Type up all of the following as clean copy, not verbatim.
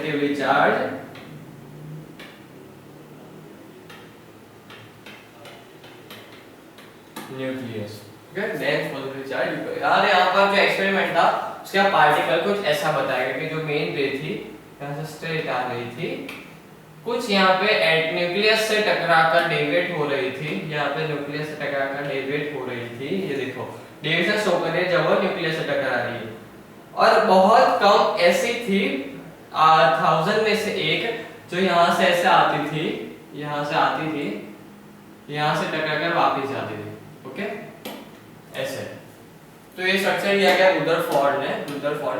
negatively charged nucleus. Okay, dense positively charge. यार यहाँ पर जो एक्सपेरिमेंट था उसका पार्टिकल कुछ ऐसा बताया कि जो मेन रे थी यहाँ से स्ट्रेट आ रही थी, कुछ यहाँ पे न्यूक्लियस से टकराकर डेविएट हो रही थी, यहाँ पे न्यूक्लियस से टकराकर डेविएट हो रही थी। ये देखो डेविएशन शो कर रही है जब वो न्यूक्लियस से टकरा रही है। और बहुत कम ऐसी थी 1000 में से एक जो यहाँ से ऐसे आती थी, यहाँ से आती थी, यहाँ से टकराकर वापस जाती थी। ओके, ऐसे। तो ये स्ट्रक्चर दिया गया रुदरफोर्ड ने।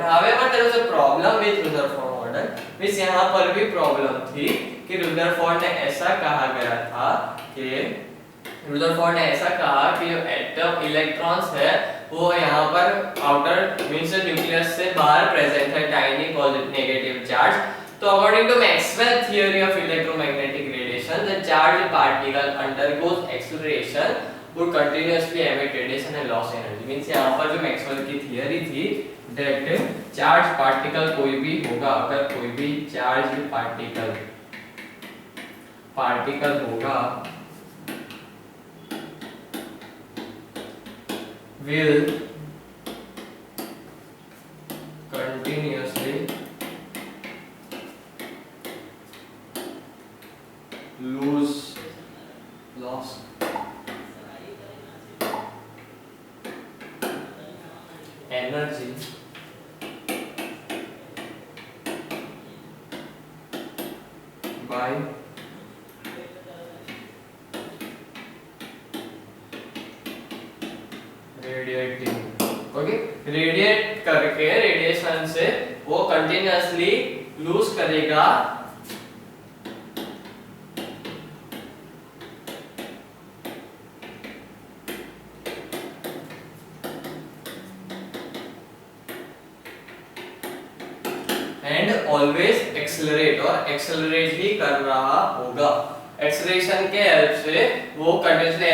However there was a problem with Rutherford model, means यहाँ पर भी प्रॉब्लम थी कि रुदरफोर्ड ने ऐसा कहा गया था कि रुदरफोर्ड ने ऐसा कहा कि जो एटम इलेक्ट्रॉन्स है वो यहाँ पर आउटर मींस न्यूक्लियस से बाहर प्रेजेंट है, टाइनी पॉजिटिव नेगेटिव चार्ज। तो according to Maxwell theory of electromagnetic radiation, the charge particle undergoes acceleration would continuously emit radiation and loss energy। Means यहाँ पर जो मैक्सवेल की थियरी थी दैट चार्ज पार्टिकल कोई भी होगा, अगर कोई भी चार्ज पार्टिकल होगा will continuously loss energy by radiating. Okay, radiate करके रेडिएशन से वो कंटिन्यूअसली लूज करेगा एंड ऑलवेज एक्सेलरेट, और एक्सेलरेट ही कर रहा होगा। एक्सेलरेशन के हेल्प से वो कंटिन्यूअसली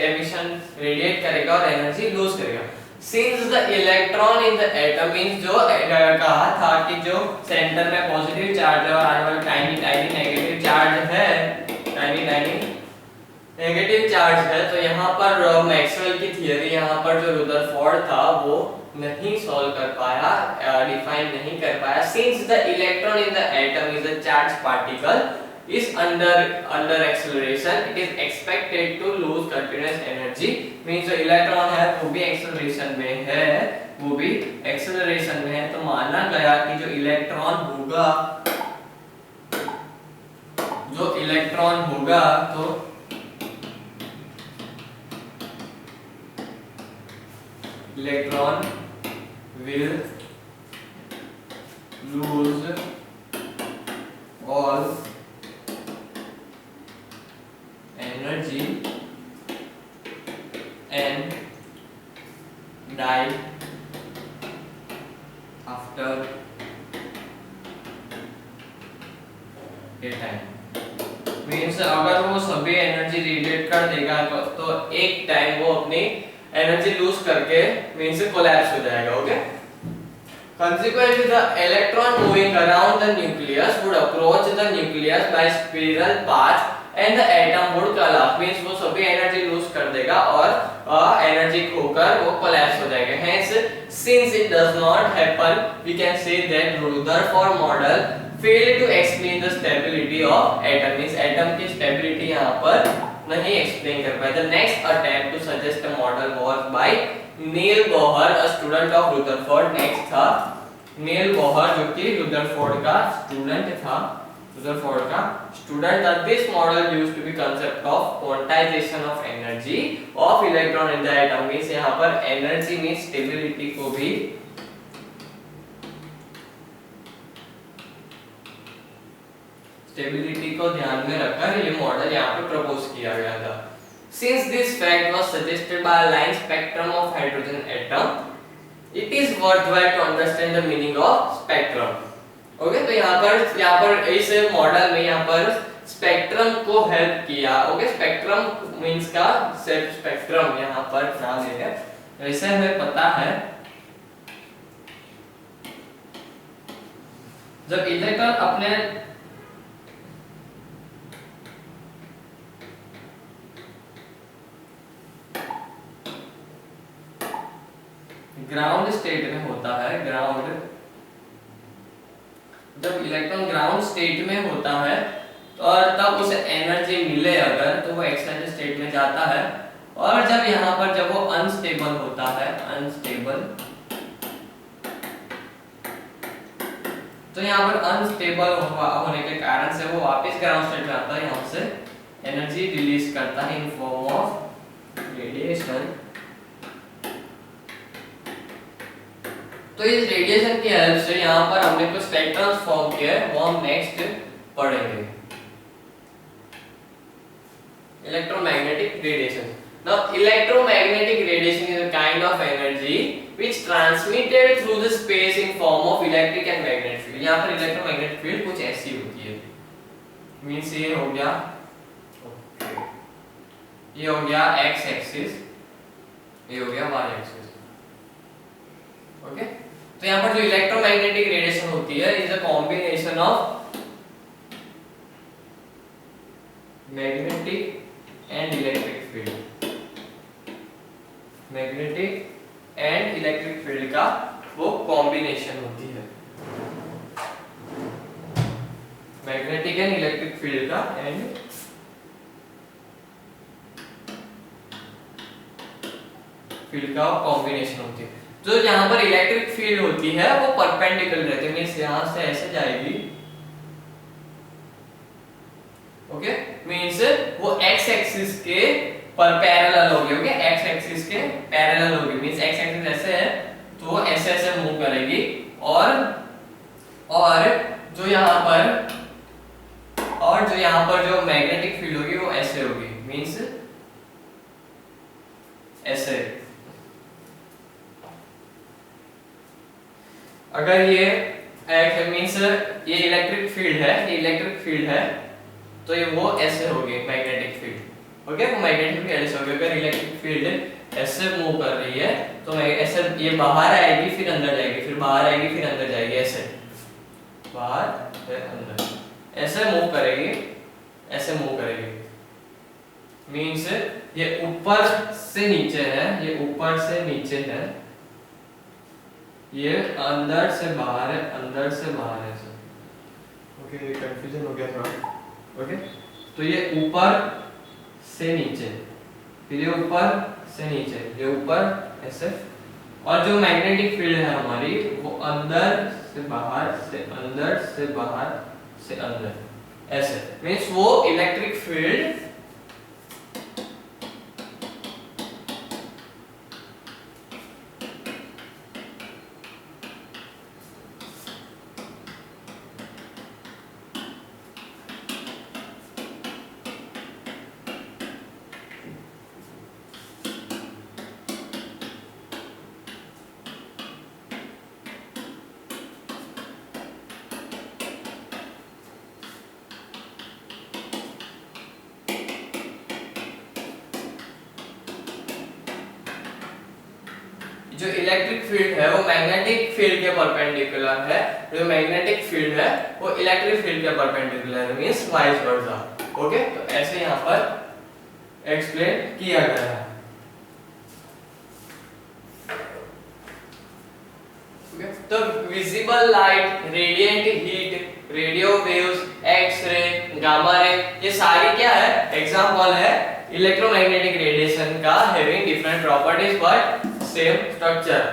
एमिशन रेडिएट करेगा और एनर्जी लूज करेगा। Since the electron in the atom means जो कहा था कि जो सेंटर में पॉजिटिव चार्ज है और आने वाला टाइनी नेगेटिव चार्ज है, नेगेटिव चार्ज है, तो यहाँ पर मैक्सवेल की थियरी यहाँ पर जो रुदरफोर्ड था वो नहीं सॉल्व कर पाया, डिफाइन नहीं कर पाया। Since the electron in the atom is a charge particle is under acceleration, it is expected to lose continuous energy। means जो इलेक्ट्रॉन है वो भी एक्सेलरेशन में है, तो माना गया कि जो इलेक्ट्रॉन होगा तो electron will lose all energy and die after a time। Means अगर वो सभी एनर्जी रेडिएट कर देगा तो एक टाइम वो अपनी एनर्जी लूज करके मीन्स कोलैप्स हो जाएगा। Okay, consequently the electron moving around the nucleus would approach the nucleus by spiral path and the atom would collapse। Means वो सभी एनर्जी लूज कर देगा और एनर्जी खोकर वो कोलैप्स हो जाएगा। Hence, since it does not happen, we can say that Rutherford model failed to explain the stability of atom। Means atom की stability यहाँ पर नहीं एक्सप्लेन कर पाया। The next attempt to suggest a model was by Neil Bohr, a student of Rutherford। Next था नील Bohr जो कि Rutherford का स्टूडेंट था, This model used to be concept of quantization of energy of electron in the atom। Means यहाँ पर energy में stability को भी ध्यान में रखकर ये मॉडल यहाँ पे प्रपोज किया गया था। Since this fact was suggested by a line spectrum of hydrogen atom, it is worthwhile to understand the meaning of spectrum। Okay, तो यहाँ पर इस मॉडल में यहाँ पर स्पेक्ट्रम को हेल्प किया। ओके, स्पेक्ट्रम मींस का सेट स्पेक्ट्रम यहाँ पर नाम है, वैसे हमें पता है जब इलेक्ट्रॉन अपने ग्राउंड स्टेट में होता है, जब इलेक्ट्रॉन ग्राउंड स्टेट में होता है और तब उसे एनर्जी मिले अगर, तो वो एक्साइटेड स्टेट में जाता है। और जब यहाँ पर जब वो अनस्टेबल होता है, अनस्टेबल, तो यहाँ पर अनस्टेबल होने के कारण से वो वापस ग्राउंड स्टेट में आता है, यहाँ से एनर्जी रिलीज करता है इन फॉर्म ऑफ रेडिएशन। तो इस रेडिएशन की हेल्प से यहाँ पर हमने कुछ स्पेक्ट्रम्स फॉर्म किए हैं, वो हम नेक्स्ट पढ़ेंगे। Electromagnetic radiation. Now electromagnetic radiation is a kind of energy which transmitted through the space in form of electric and magnetic field। यहाँ पर electromagnetic field कुछ ऐसी होती है, मीन्स ये हो गया, ये हो गया x एक्सिस, ये हो गया y एक्सिस, ओके। तो यहाँ पर जो इलेक्ट्रोमैग्नेटिक रेडिएशन होती है is a combination of magnetic and electric field, magnetic and electric field का वो कॉम्बिनेशन होती है, मैग्नेटिक एंड इलेक्ट्रिक फील्ड का एंड फील्ड का कॉम्बिनेशन होती है। जो यहाँ पर इलेक्ट्रिक फील्ड होती है वो परपेंडिकुलर रहती है, मींस यहाँ से ऐसे जाएगी, ओके, मींस वो x एक्सिस के पर पैरेलल होगी, ओके, x एक्सिस के पैरेलल होगी, मींस x एक्सिस ऐसे है तो वो ऐसे ऐसे मूव करेगी, और जो यहाँ पर जो मैग्नेटिक फील्ड होगी वो ऐसे होगी, मींस ऐसे। अगर ये मींस ये इलेक्ट्रिक फील्ड है, ये इलेक्ट्रिक फील्ड है, तो ये वो ऐसे होगी मैग्नेटिक फील्ड, ओके, वो मैग्नेटिक फील्ड ऐसे होगी। अगर इलेक्ट्रिक फील्ड ऐसे मूव कर रही है तो ऐसे ये बाहर आएगी फिर अंदर जाएगी, फिर बाहर आएगी फिर अंदर जाएगी, ऐसे बाहर फिर अंदर, ऐसे मूव करेगी, ऐसे मूव करेगी, मींस ये ऊपर से नीचे है, ये ऊपर से नीचे है, ये अंदर से बाहर है, अंदर से बाहर है, ओके, ये कंफ्यूजन हो गया थोड़ा, ओके। तो ये ऊपर से नीचे, फिर ये ऊपर से नीचे, ये ऊपर ऐसे, और जो मैग्नेटिक फील्ड है हमारी वो अंदर से बाहर से अंदर से बाहर से अंदर, ऐसे, मींस वो इलेक्ट्रिक फील्ड जो इलेक्ट्रिक फील्ड है वो मैग्नेटिक फील्ड के परपेंडिकुलर है, जो मैग्नेटिक फील्ड है वो इलेक्ट्रिक फील्ड के परपेंडिकुलर है, मींस वाइस वर्सा, ओके। तो ऐसे यहाँ पर एक्सप्लेन किया गया है, तो visible light, radiant heat, radio waves, x-ray, gamma ray, ये सारी क्या है, एग्जांपल है इलेक्ट्रोमैग्नेटिक रेडिएशन का, having different properties but same structure।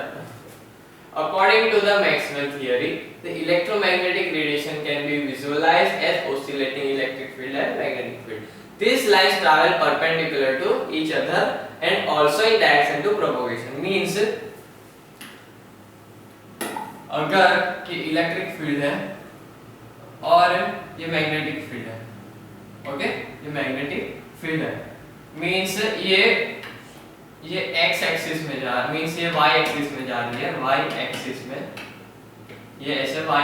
According to the Maxwell theory, the electromagnetic radiation can be visualized as oscillating electric field and magnetic field. These lines travel perpendicular to each other and also in direction to propagation. Means अगर कि electric field है और ये magnetic field है, okay, ये magnetic field है, means ये x axis में जा रही है, मींस ये y एक्सिस में जा रही है, y एक्सिस में, ये ऐसे y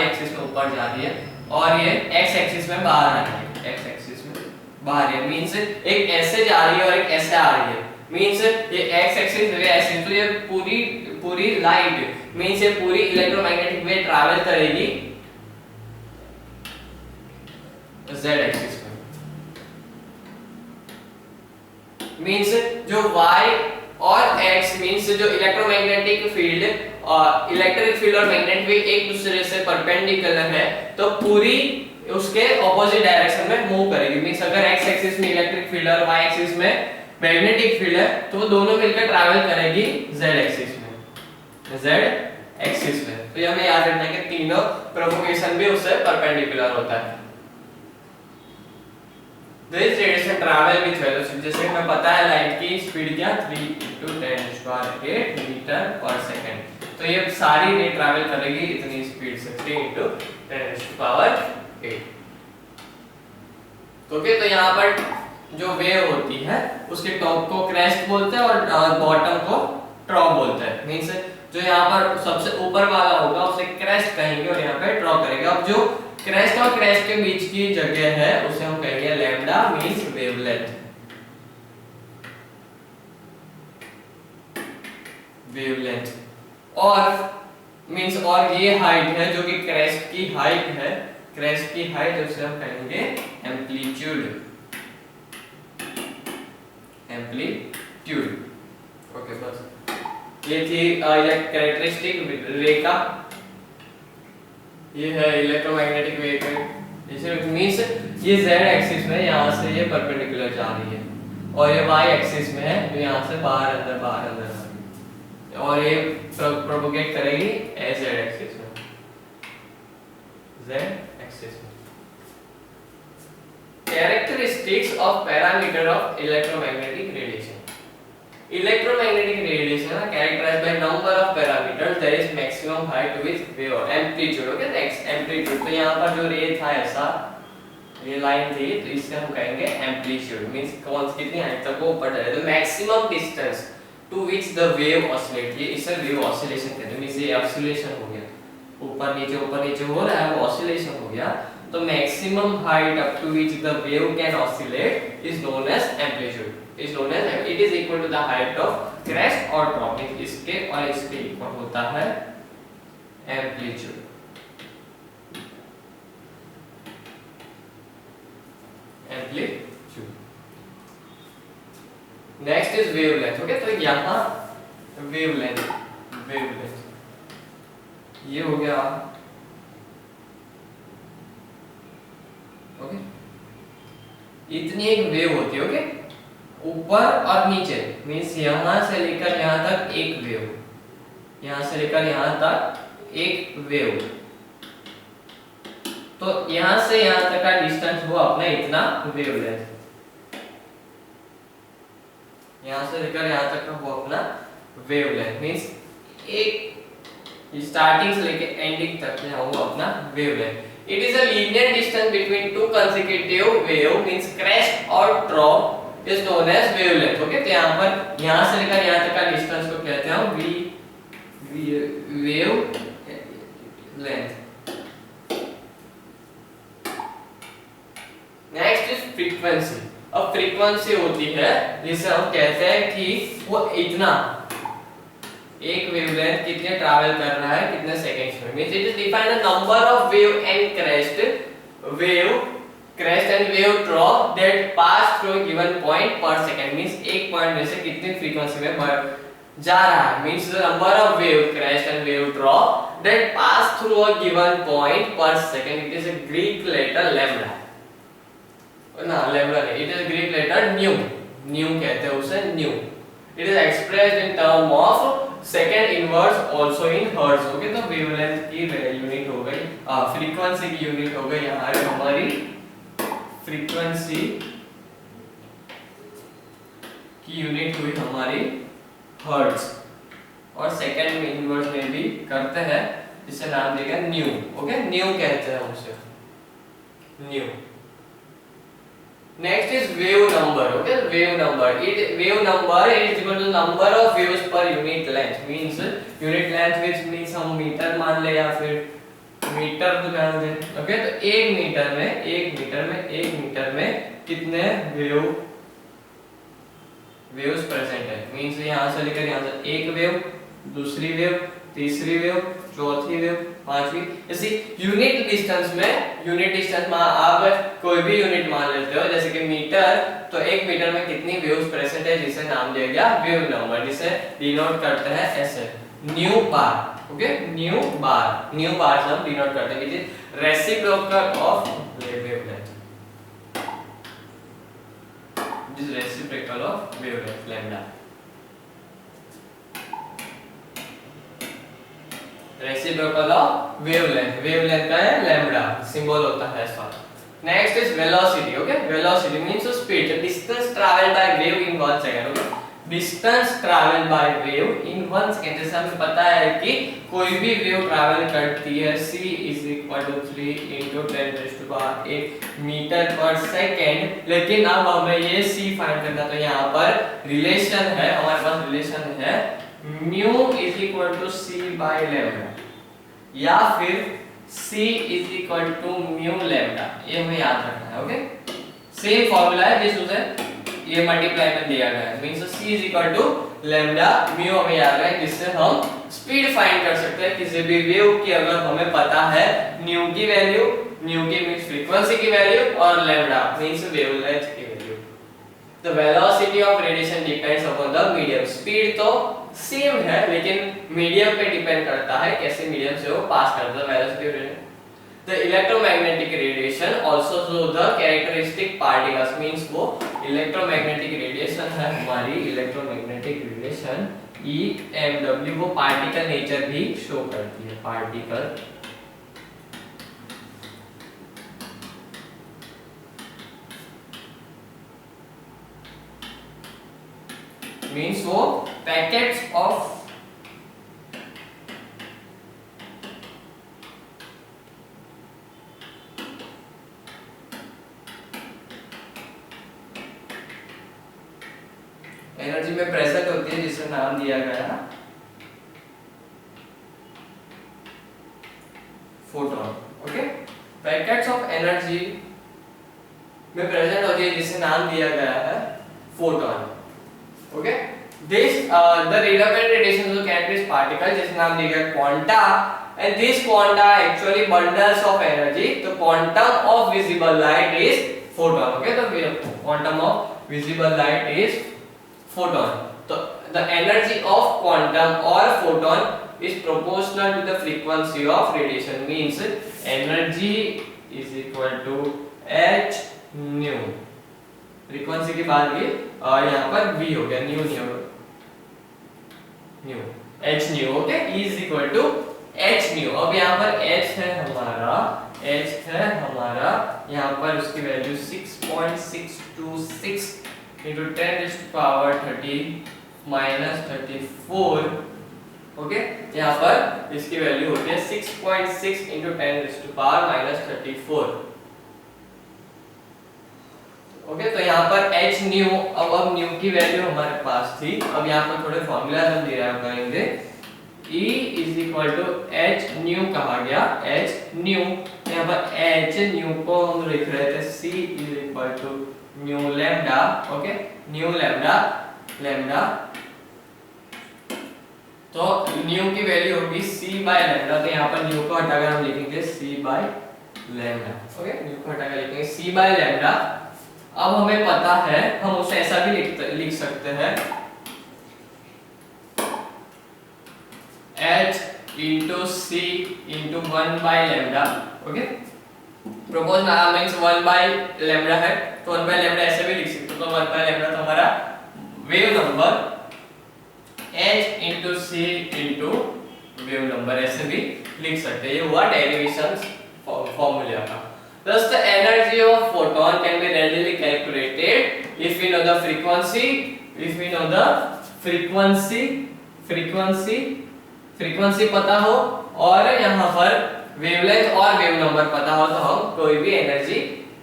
एक्सिस में ऊपर जा रही है, और ये x एक्सिस में बाहर आ रही है, x एक्सिस में बाहर है, मींस एक ऐसे जा रही है और एक ऐसे आ रही है, मींस ये x एक्सिस वे एक्सिस, तो ये पूरी लाइट, मींस ये पूरी इलेक्ट्रोमैग्नेटिक वेव ट्रैवल करेगी z एक्सिस में। मींस जो y और x मींस जो इलेक्ट्रोमैग्नेटिक फील्ड और इलेक्ट्रिक फील्ड और मैग्नेटिक फील्ड एक दूसरे से परपेंडिकुलर है तो पूरी उसके ऑपोजिट डायरेक्शन में मूव करेगी। मींस अगर x एक्सिस में इलेक्ट्रिक फील्ड और y एक्सिस में मैग्नेटिक फील्ड है तो वो दोनों मिलकर ट्रैवल करेगी z एक्सिस में, z एक्सिस में। तो ये हमें याद रखना है कि तीनों प्रोपगेशन भी उससे परपेंडिकुलर होता है। This radiation travel with velocity, जैसे हमें पता है लाइट की स्पीड क्या 3 × 10⁸ मीटर पर सेकंड। तो ये सारी रे ट्रैवल करेगी इतनी स्पीड से 3 × 10⁸। ओके, तो यहाँ पर जो वेव होती है उसके टॉप को क्रेस्ट बोलते हैं और बॉटम को ट्रॉप बोलते हैं। मींस जो यहाँ पर सबसे ऊपर वाला होगा उसे क्रेस्ट कहेंगे और यहाँ पे ट्रॉप करेंगे। अब जो क्रेस्ट और क्रेस्ट के बीच की जगह है उसे हम कहेंगे लैम्डा मींस वेवलेंथ। वेवलेंथ और मींस और ये हाइट है जो कि क्रेस्ट की हाइट है, क्रेस्ट की हाइट उसे हम कहेंगे एम्पलीट्यूड। एम्पलीट्यूड। ओके, बस ये थी कैरेक्टरिस्टिक रे का। ये है इलेक्ट्रोमैग्नेटिक वेव का। जैसे मींस ये z एक्सिस में यहाँ से ये परपेंडिकुलर जा रही है और ये y एक्सिस में है जो यहाँ से बाहर अंदर आ रही है और ये प्रोपोगेट करेगी z एक्सिस में, z एक्सिस में। Characteristics of parameter of electromagnetic radiation. Electromagnetic radiation are characterized by number of parameters. There is maximum height with wave amplitude. Okay, next amplitude. तो यहाँ पर जो रे था ऐसा ये लाइन थी तो इससे हम कहेंगे amplitude means कौन कितनी हाइट तक वो ऊपर जाए। तो maximum distance to which the wave oscillate, ये इसे wave oscillation कहते हैं। मींस ये oscillation हो गया, ऊपर नीचे हो रहा है वो oscillation हो गया। तो maximum height up to which the wave can oscillate is known as amplitude. Is known as it is equal to the height of crest or drop. इसके और इसके इक्वल होता है amplitude. Amplitude. Next is wavelength. Okay, तो यहाँ wavelength ये हो गया। ओके, इतनी एक वेव होती है। ओके, ऊपर और नीचे मींस यहाँ से लेकर यहाँ तक एक वेव, यहाँ से लेकर यहाँ तक एक वेव। तो यहाँ से यहाँ तक का डिस्टेंस हुआ अपना इतना वेवलेंथ। यहाँ से लेकर यहाँ तक का हुआ अपना वेवलेंथ। मींस एक स्टार्टिंग से लेकर एंडिंग तक का हुआ अपना wavelength. It is a linear distance between two consecutive wave means crest or trough is known as wavelength. Okay, तो यहाँ पर यहाँ से लेकर यहाँ तक का डिस्टेंस को कहते हैं wave length. Next is frequency. अब फ्रीक्वेंसी होती है जिसे हम कहते हैं कि वो इतना एक वेवलेंथ कितने ट्रैवल कर रहा है कितने सेकंड्स में। Means it is defined the number of wave and crest and wave trough that pass through given point per second. Means एक पॉइंट में से कितनी फ्रीक्वेंसी में बढ़ जा रहा है। Means the number of wave crest and wave trough that pass through a given point per second. It is a Greek letter lambda ना, लैम्डा नहीं, it is Greek letter nu कहते हैं उसे new. It is expressed in term of second inverse also in hertz. Okay, तो wavelength की unit हो गई, frequency की यूनिट हो गई यहाँ हमारी फ्रीक्वेंसी की यूनिट हुई हमारी हर्ट्ज और सेकंड में इनवर्स में भी करते हैं जिससे नाम देगा न्यू। ओके, न्यू कहते हैं उसे new. Next is wave number. Okay, wave number is equal to number of waves per unit length. Means unit length which means हम मीटर मान ले या फिर मीटर तो मान ले। ओके, तो एक मीटर में कितने वेव्स प्रेजेंट है। मींस यहाँ से लेकर यहाँ से एक वेव, दूसरी वेव, तीसरी वेव, चौथी वेव, पांचवी। इसी यूनिट डिस्टेंस में आप कोई भी यूनिट मान लेते हो, जैसे कि मीटर, तो 1 मीटर में कितनी वेव्स प्रेजेंट है, जिसे नाम दिया गया वेव नंबर, जिसे डिनोट करते हैं ऐसे न्यू बार। ओके, न्यू बार से हम डिनोट करते हैं, which is reciprocal of wavelength, which is reciprocal of wavelength lambda, reciprocal of wavelength का है लैम्बडा, सिंबल होता है ऐसा। Next is velocity. Okay, velocity means speed, distance travelled by wave in 1 second. Okay, distance travelled by wave in 1 second. जैसे हमें पता है कि कोई भी वेव ट्रैवल करती है c = 3 × 10⁸ मीटर पर सेकंड, लेकिन अब हमें ये c फाइंड करना, तो यहाँ पर रिलेशन है, हमारे पास रिलेशन है mu = c/λ, या फिर c = mu लैम्बडा, ये हमें याद रखना है। ओके, सेम फॉर्मूला है जिससे ये मल्टीप्लाई में दिया गया है, मींस c = लैम्बडा, mu हमें याद है, जिससे हम स्पीड फाइंड कर सकते हैं किसी भी वेव की। अगर हमें पता है न्यू की वैल्यू, न्यू की मींस फ्रीक्वेंसी की वैल्यू, और लैम्बडा मींस वेवलेंथ की value. The velocity of radiation depends upon the medium. Speed तो सेम है, लेकिन मीडियम पे डिपेंड करता है, कैसे मीडियम से वो पास करता है velocity of radiation. The electromagnetic radiation also show the characteristic particles, means वो इलेक्ट्रोमैग्नेटिक रेडिएशन है हमारी, इलेक्ट्रोमैग्नेटिक रेडिएशन EMW, वो पार्टिकल नेचर भी शो करती है, पार्टिकल मींस वो पैकेट्स ऑफ एनर्जी में प्रेजेंट होती है, जिसे नाम दिया गया photon. Okay, packets of energy में प्रेजेंट होती है, जिसे नाम दिया गया है photon. Okay, this the relevant radiation is characteristic particle, जिसका नाम दिया गया quanta, and this quanta actually bundles of energy. तो quantum of visible light is photon. Okay, तो quantum of visible light is photon. तो the energy of quantum or photon is proportional to the frequency of radiation, means energy is equal to h nu, frequency की बात की, यहाँ पर v हो गया, new h new. Okay, E = h new. अब यहाँ पर h है हमारा, यहाँ पर उसकी वैल्यू 6.626 × 10⁻30⁻34। ओके, यहाँ पर इसकी वैल्यू होती है 6.6 × 10⁻34। ओके, तो यहाँ पर h न्यू, अब न्यू की वैल्यू हमारे पास थी, अब यहाँ पर थोड़े फॉर्मूला हम डिराइव करेंगे। E = h न्यू कहा गया, h न्यू, यहाँ पर h न्यू को हम लिख रहे थे c = new lambda. Okay, new lambda, तो न्यू की वैल्यू होगी c/λ, तो यहाँ पर न्यू को हटाकर हम लिखेंगे c/λ। ओके, न्यू को हटाकर लिखेंगे c/λ। अब हमें पता है, हम उसे ऐसा भी लिख सकते हैं, h × c × 1/λ। Okay, proportional means 1/λ है, तो 1/λ ऐसे भी लिख सकते हो, तो 1/λ तो हमारा wave number, h × c × wave number ऐसे भी लिख सकते हैं। ये हुआ डेरिवेशन फॉर्मूला का। Thus the energy of photon can be readily calculated if we know the frequency पता हो, और यहाँ पर वेवलेंथ और वेव नंबर पता हो, तो हम कोई भी एनर्जी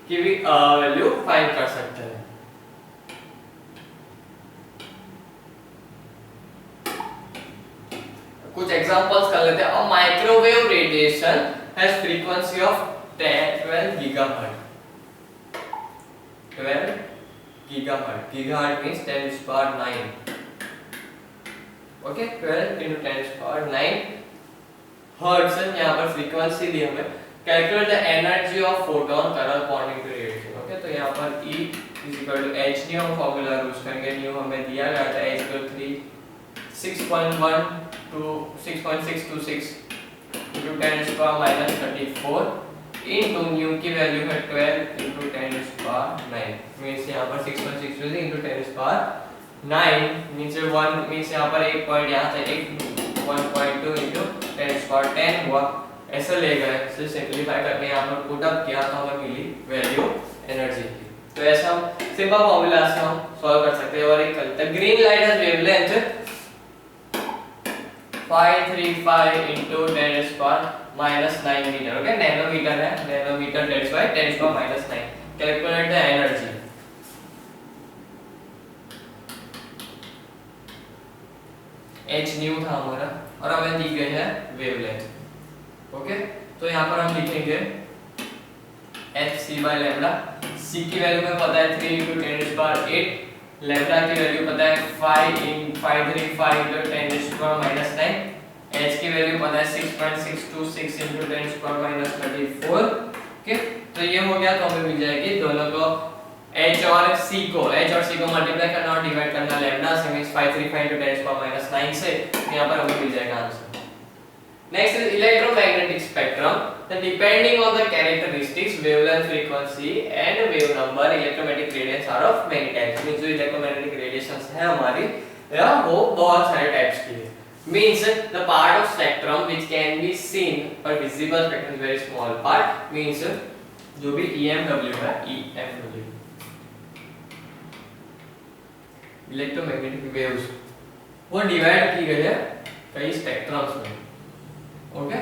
की भी वैल्यू फाइंड कर सकते हैं। कुछ एग्जांपल्स कर लेते हैं। Microwave radiation has frequency of 12 gigahertz. 12 gigahertz. Gigahertz means 10⁹. Okay, 12 × 10⁹ hertz है, यहाँ पर फ्रीक्वेंसी दी हमें। Calculate the energy of photon corresponding to radiation. Okay, तो यहाँ पर E is equal to h nu हम फॉर्मूला यूज करेंगे। न्यू हमें दिया गया था h equal 6.1 to 6.626 into 10 to power minus 34 into new की वैल्यू है 12 into 10 to power 9 मींस यहाँ पर 6.626 into 10 to power 9 means 1 means यहाँ पर 1 पॉइंट यहाँ से 1.2 into 10 to power 10 हुआ। ऐसा ले गए, इसे सिंपलीफाई करके यहाँ पर पुट अप किया तो हमें मिली वैल्यू एनर्जी की। तो ऐसा हम सिंपल फॉर्मूला से हम सॉल्व कर सकते हैं। और एक करते हैं, green light has wavelength 535 into 10 to power minus 9 मीटर। ओके, नैनोमीटर है, nanometer that's why 10 to power minus 9। Calculate the energy. h nu था हमारा और हमें दी गई है वेवलेंथ। ओके, तो यहाँ पर हम लिखेंगे h c by lambda. c की वैल्यू हमें पता है 3 into 10 to power 8, लैम्डा की वैल्यू पता है 535 into 10 to power minus 9, h की वैल्यू पता है 6.626 into 10 to power minus 34। Okay, तो ये हो गया। तो हमें मिल जाएगी दोनों को h और c को मल्टीप्लाई करना और डिवाइड करना लैम्डा से, means 535 into 10 to power minus 9 से, यहाँ पर हमें मिल जाएगा answer. Next is electromagnetic spectrum. Then depending on the characteristics, wavelength, frequency and wave number, electromagnetic radiance are of many types. Means जो electromagnetic radiations है हमारी या वो बहुत सारे types की है। Means the part of spectrum which can be seen or visible spectrum is very small part. Means जो भी EMW है, EMW electromagnetic waves वो डिवाइड की गई है कई स्पेक्ट्रम्स में। ओके,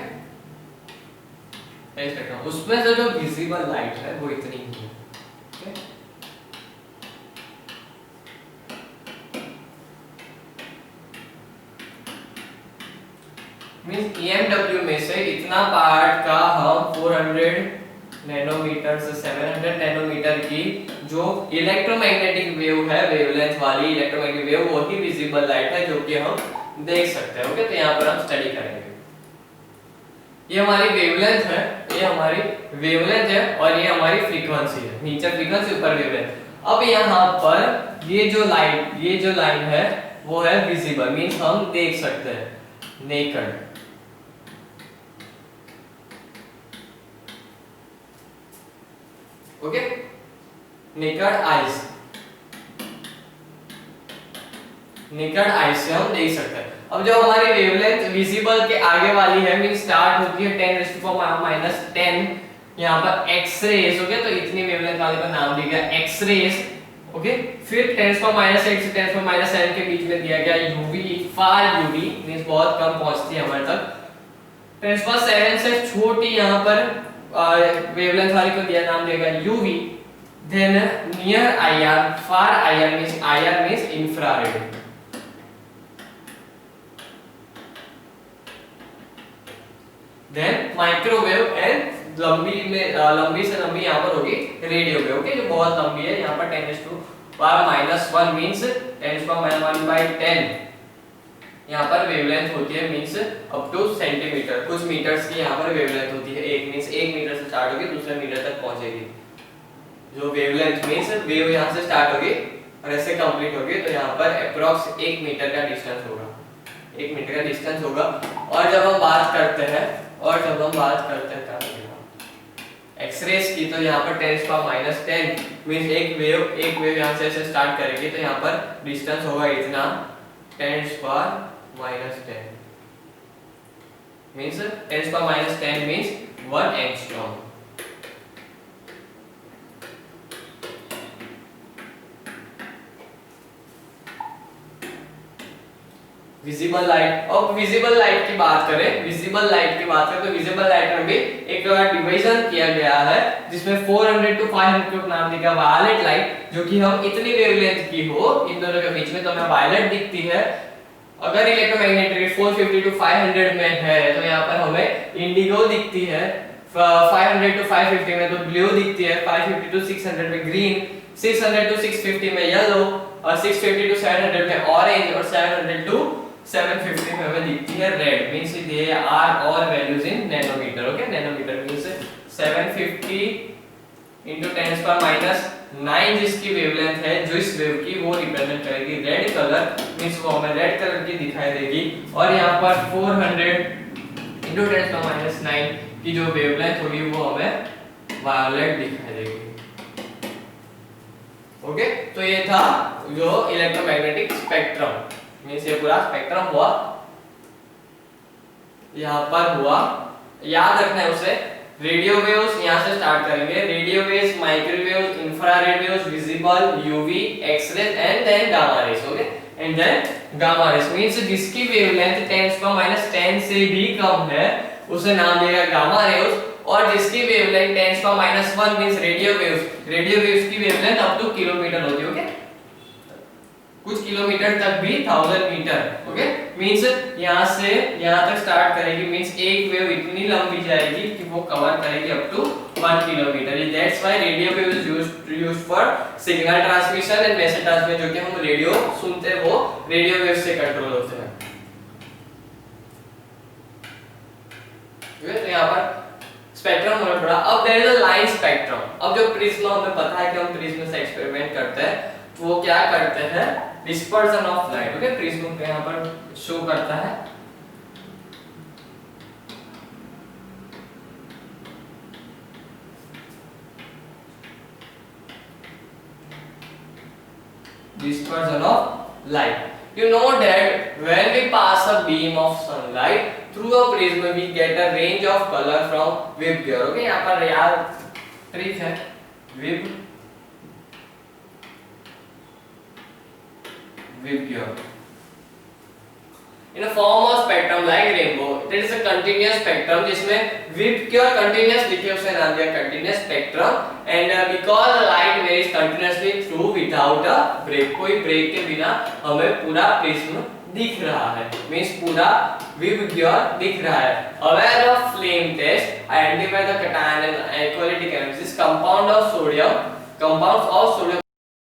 उसमें से जो विजिबल लाइट है वो इतनी ही है। ओके, मींस EMW में से इतना पार्ट का हम 400 नैनोमीटर से 700 नैनोमीटर की जो इलेक्ट्रोमैग्नेटिक वेव है, वेवलेंथ वाली इलेक्ट्रोमैग्नेटिक वेव, वो ही विजिबल लाइट है जो कि हम देख सकते हैं। ओके, तो यहाँ पर हम स्टडी करेंगे। ये हमारी वेवलेंथ है, ये हमारी वेवलेंथ है और ये हमारी फ्रीक्वेंसी है। नीचे फ्रीक्वेंसी, ऊपर वेवलेंथ। अब यहाँ पर ये जो लाइन है वो है विजिबल, मींस हम देख सकते हैं, naked. Okay, naked eyes, naked eyes से हम देख सकते हैं। अब जो हमारी वेवलेंथ विजिबल के आगे वाली है, मींस स्टार्ट होती है 10 to the power minus 10, यहाँ पर एक्स रेज। ओके, तो इतनी वेवलेंथ वाले का नाम दिया गया एक्स रेज। ओके, फिर 10 to the power minus 8 से 10 to the power minus 7 के बीच में दिया गया यूवी, फार यूवी, मींस बहुत कम पहुंचती है हमारे तक। 10 to the power 7 से छोटी यहाँ पर वेवलेंथ वाली को दिया नाम दिया गया UV. Then near IR, far IR means infrared. Then microwave and लंबी से लंबी यहाँ पर होगी रेडियो वेव। ओके, जो बहुत लंबी है, यहाँ पर 10 to the power minus 1 means 10 to the power minus 1 by 10 यहाँ पर वेवलेंथ होती है, मींस अप टू सेंटीमीटर। कुछ मीटर्स की यहाँ पर वेवलेंथ होती है। एक मींस 1 मीटर से स्टार्ट होगी, दूसरे मीटर तक पहुंचेगी। जो वेवलेंथ मींस वेव यहाँ से स्टार्ट होगी और ऐसे कंप्लीट होगी, तो यहाँ पर अप्रॉक्स 1 मीटर का डिस्टेंस होगा, 1 मीटर का डिस्टेंस होगा। और जब हम बात करते हैं एक्सरेज की, तो यहाँ पर 10 to the power minus 10 means एक वेव यहाँ से ऐसे स्टार्ट करेगी, तो यहाँ पर डिस्टेंस होगा इतना 10 to the power minus 10 means 10 to the power minus 10 means 1 angstrom. Visible light. अब विजिबल लाइट की बात करें तो विजिबल लाइट में भी एक डिवीजन किया गया है जिसमें 400 to 500 को नाम दिया वायलेट लाइट, जो कि हम इतनी वेवलेंथ की हो इन दोनों के बीच में तो हमें वायलेट दिखती है। अगर इलेक्ट्रोमैग्नेटिक रेडिएशन 450 to 500 में है तो यहाँ पर हमें इंडिगो दिखती है, 500 to 550 में तो ब्लू दिखती है, 550 to 600 में ग्रीन, 600 to 650 में येलो और 650 to 700 में ऑरेंज और 700 to 750 में हमें दिखती है red, means they are all values in nanometer. Okay, nanometer means 750 into 10⁻⁹ जिसकी वेवलेंथ है, जो इस वेव की, वो रिप्रेजेंट करेगी रेड कलर, मींस वो हमें रेड कलर की दिखाई देगी। और यहाँ पर 400 into 10⁻⁹ की जो वेवलेंथ होगी वो हमें वायलेट दिखाई देगी। ओके, तो ये था जो इलेक्ट्रोमैग्नेटिक स्पेक्ट्रम, मींस ये पूरा स्पेक्ट्रम हुआ, यहाँ पर हुआ। याद रखना है उसे, रेडियो वेव्स यहाँ से स्टार्ट करेंगे, radio waves, microwaves, infrared waves, visible, UV, x-rays and then gamma rays. Okay, and then gamma rays means जिसकी वेवलेंथ 10⁻10 से भी कम है उसे नाम देगा गामा रेज, और जिसकी वेवलेंथ 10⁻1 मींस रेडियो वेव्स की वेवलेंथ अप टू किलोमीटर होती है। ओके, कुछ किलोमीटर तक भी 1000 मीटर। ओके, मींस यहां से यहां तक स्टार्ट करेगी, मींस एक वेव इतनी लंबी जाएगी कि वो कवर करेगी up to 1 kilometer. That's why radio wave is used for signal transmission and message transmission. जो कि हम रेडियो सुनते हैं वो रेडियो वेव से कंट्रोल होते हैं। तो यहां पर स्पेक्ट्रम होना पड़ा। अब there is a line spectrum. अब जो प्रिज्म, हमें पता है कि हम प्रिज्म से एक्सपेरिमेंट करते हैं, तो वो क्या करते हैं, dispersion of light. Okay, prism पे यहां पर शो करता है, dispersion of light. You know that when we pass a beam of sunlight through a prism, we get a range of color from Vibgyor. Okay, यहाँ पर यार trick है, Vibgyor. In a form of spectrum like rainbow, that is a continuous spectrum जिसमें Vibgyor continuous लिखे, उसे नाम दिया continuous spectrum, and because the light varies continuously through without a break, कोई break के बिना हमें पूरा प्रिज्म दिख रहा है, मींस पूरा Vibgyor दिख रहा है। Aware of flame test, identify the cation and equality chemistry. Compounds of sodium